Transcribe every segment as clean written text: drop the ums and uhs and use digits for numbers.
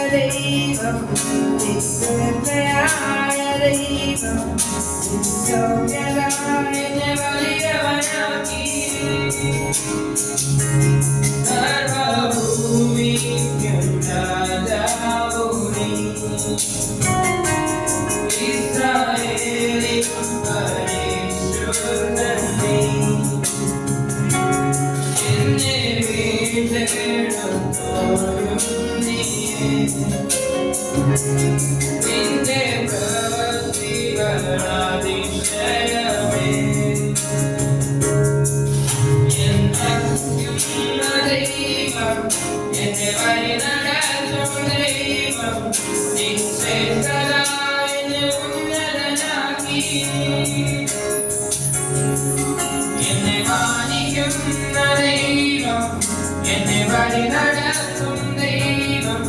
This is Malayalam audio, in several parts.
ദൈവം നിത്യതയായ ദൈവം നിത്യനായ വലിയവനാക്കി സർവഭൂമിക്കും രാജാവുനീ ഇസ്രായേലിൻ പരിശുദ്ധനീ എന്നെ വീണ്ടെടുത്തോരും നിന്റെ പ്രവൃത്തികളാതിശയമേ എന്നറിയുന്ന ദൈവം എന്നെ വഴി നടത്തും ദൈവം നിശ്ചയിച്ചതായി എന്നെ ഉന്നതനാക്കി എന്നെ മാനിക്കുന്ന ദൈവം എന്നെ വഴി നടത്തും ദൈവം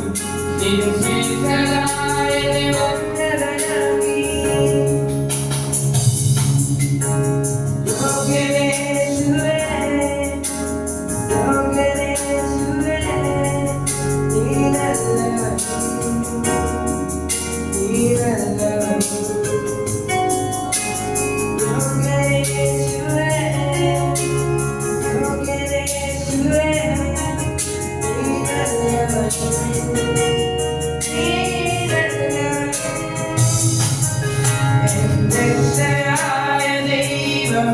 നിശ്ചയിച്ചതായി എന്നെ ഉന്നതനാക്കി യോഗ്യനേശുവേ യോഗ്യനേശുവേ നീ നല്ലവൻ നീ നല്ലവൻ യോഗ്യനേശുവേ യോഗ്യനേശുവേ നീ നല്ലവൻ എന്റെ രക്ഷയായ ദൈവം